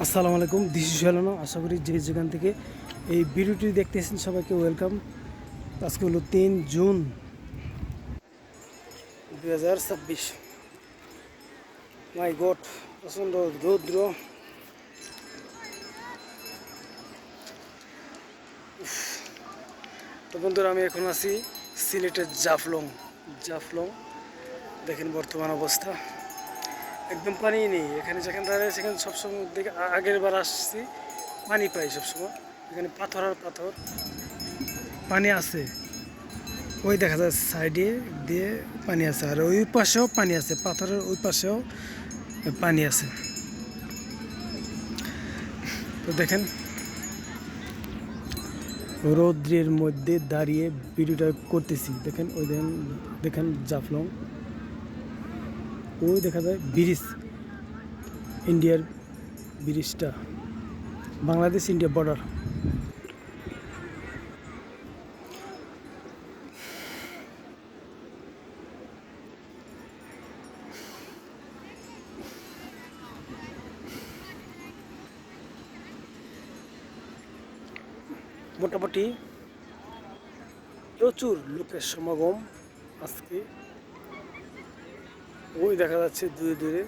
আসসালামু আলাইকুম, this is হেলানো। আশা করি যে যেখান থেকে এই ভিডিওটি দেখতেছেন সবাইকে ওয়েলকাম। আজকে হলো 3 জুন 2026। মাই গড, প্রচণ্ড রৌদ্র। তো বন্ধুরা, আমি এখন আছি সিলেটের জাফলং। দেখেন বর্তমান অবস্থা, একদম পানি নেই এখানে। যেখানে দাঁড়িয়ে সেখানে সবসময় দেখে, আগের বার আসছি পানি পাই সবসময়। এখানে পাথর আর পাথর, পানি আছে। ওই দেখা যায় সাইডে দিয়ে পানি আছে, আর ওই পাশেও পানি আছে, পাথরের ওই পাশেও পানি আছে। তো দেখেন, রৌদ্রের মধ্যে দাঁড়িয়ে ভিডিওটা করতেছি। দেখেন ওই দেখেন জাফলং, ওই দেখা যায় ব্রিজ, ইন্ডিয়ার ব্রিজটা, বাংলাদেশ ইন্ডিয়া বর্ডার। মোটামুটি প্রচুর লোকের সমাগম আজকে। ওই দেখা যাচ্ছে দূরে দূরে।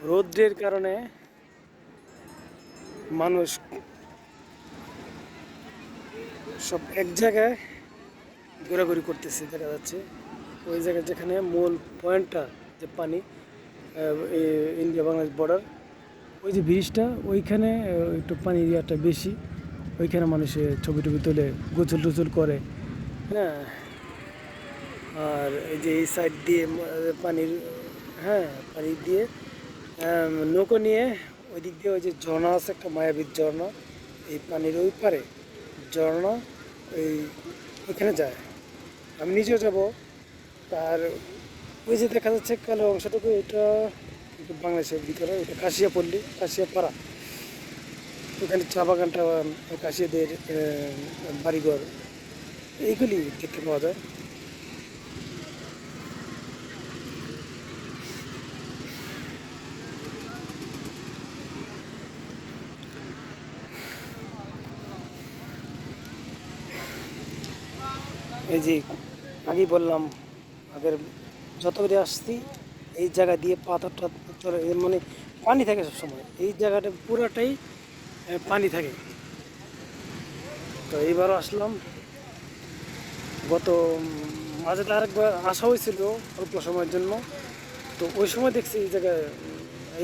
রৌদ্রের কারণে মানুষ সব এক জায়গায় ঘোরাঘুরি করতেছে দেখা যাচ্ছে। ওই জায়গায় যেখানে মূল পয়েন্টটা, যে পানি, ইন্ডিয়া বাংলাদেশ বর্ডার, ওই যে ব্রিজটা, ওইখানে একটু পানির ইয়াটা বেশি। ওইখানে মানুষে ছবি টবি তোলে, গোসল টোসল করে। হ্যাঁ, আর এই যে এই সাইড দিয়ে পানির, হ্যাঁ পানি দিয়ে নৌকো নিয়ে ওই দিক দিয়ে ওই যে ঝর্ণা আছে, একটা মায়াবীর ঝর্ণা, এই পানির ওই পারে ঝর্ণা, ওই ওইখানে যায়। আমি নিজেও যাব। তার ওই যে দেখা যাচ্ছে কালো অংশটুকু, এটা বাংলাদেশের ভিতরে, এটা কাশিয়াপাড়া। ওখানে চা বাগানটা, কাশিয়াদের বাড়িঘর, এইগুলি দেখতে পাওয়া যায়। এই যে আগেই বললাম, আগের যতবারই আসছি এই জায়গা দিয়ে পাথরটা চলে, মানে পানি থাকে সবসময় এই জায়গাটা পুরাটাই পানি থাকে। তো এইবারও আসলাম। গত মাঝে আরেকবার আসা হয়েছিল অল্প সময়ের জন্য। তো ওই সময় দেখছি এই জায়গায়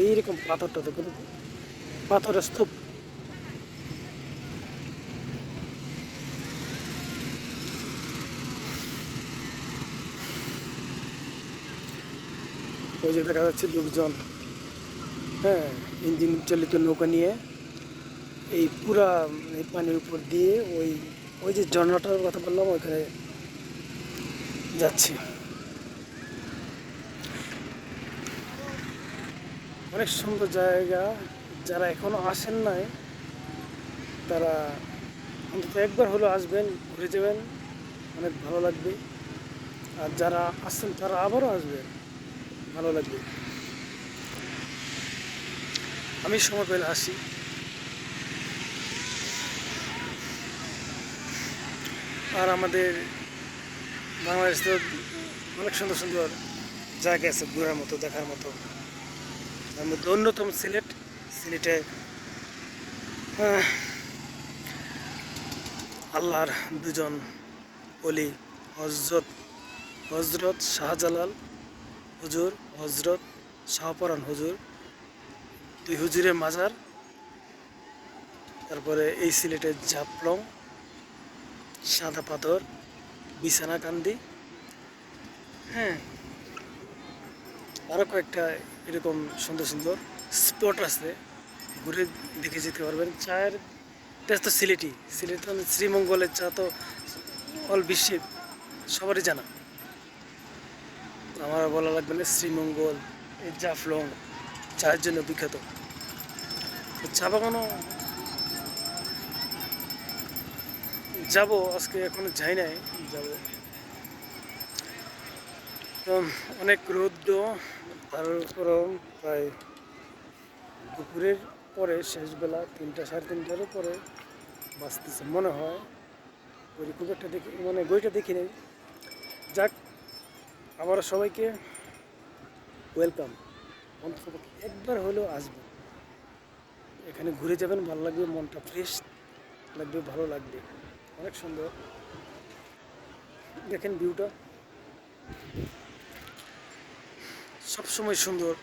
এইরকম পাথরটা, তো কিন্তু পাথরের স্তূপ। ওই যে দেখা যাচ্ছে লোকজন, হ্যাঁ, ইঞ্জিন চালিত নৌকা নিয়ে এই পুরা এই পানির উপর দিয়ে ওই ওই যে ঝর্ণাটার কথা বললাম, ওইখানে যাচ্ছে। অনেক সুন্দর জায়গা। যারা এখনো আসেন নাই তারা অন্তত একবার হলেও আসবেন, ঘুরে যাবেন, অনেক ভালো লাগবে। আর যারা আসছেন তারা আবারও আসবেন, ভালো লাগবে। আমি সময় পেলে আসি। আর আমাদের বাংলাদেশ তো অনেক সুন্দর সুন্দর জায়গা আছে ঘোরার মতো, দেখার মতো। তার মধ্যে অন্যতম সিলেটে আহ, আল্লাহর দুজন অলি, হজরত হজরত শাহজালাল হুজুর, হজরত শাহপরান হুজুর, দুই হুজুরের মাজার। তারপরে এই সিলেটের জাফলং, সাদা পাথর, বিছানাকান্দি, হ্যাঁ, আরও কয়েকটা এরকম সুন্দর সুন্দর স্পট আছে, ঘুরে দেখে যেতে পারবেন। চায়ের দেশ তো সিলেট তো শ্রীমঙ্গলের চা তো অল বিশ্বে সবারই জানা। আমার বলা লাগবে না, শ্রীমঙ্গল, এই জাফলং চায়ের জন্য বিখ্যাত। তো চা বাগানও যাব আজকে, এখনো যাই নাই, যাব। তো অনেক রৌদ্র, তারপরও প্রায় দুপুরের পরে শেষবেলা 3টা সাড়ে 3টারও পরে বাঁচতেছে মনে হয়। ঘড়ি খুব একটা দেখি মানে ঘড়িটা দেখি নেই। যাক, আবার সবাইকে ওয়েলকাম। অন্তত একবার হলেও আসবে, এখানে ঘুরে যাবেন, ভালো লাগবে, মনটা ফ্রেশ লাগবে, ভালো লাগবে। অনেক সুন্দর, দেখেন ভিউটা সবসময় সুন্দর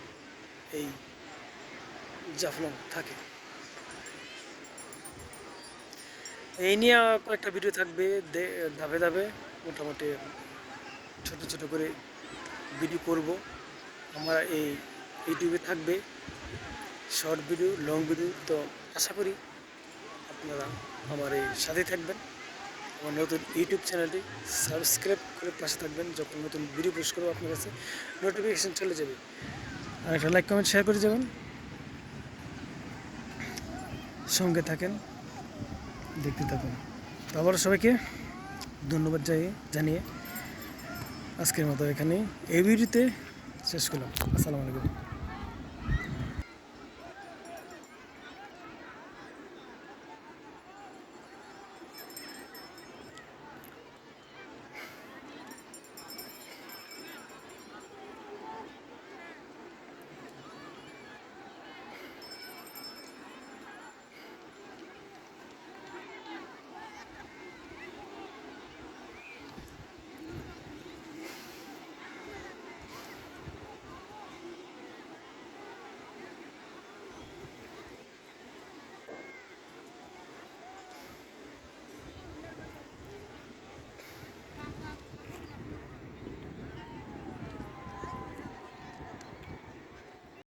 এই জাফলং থাকে। এই নিয়ে কয়েকটা ভিডিও থাকবে, ধাপে ধাপে মোটামুটি ছোট ছোট করে ভিডিও করব। আমার এই ইউটিউবে থাকবে শর্ট ভিডিও, লং ভিডিও। তো আশা করি আপনারা আমার এই সাথে থাকবেন। আমার নতুন ইউটিউব চ্যানেলটি সাবস্ক্রাইব করে পাশে থাকবেন। যখন নতুন ভিডিও পোস্ট করবো আপনার কাছে নোটিফিকেশান চলে যাবে। আর একটা লাইক কমেন্ট শেয়ার করে যাবেন, সঙ্গে থাকেন, দেখতে থাকুন। তো আবার সবাইকে ধন্যবাদ জানিয়ে আজকের মতো এখানে এই ভিডিওতে শেষ করলাম। আসসালামু আলাইকুম।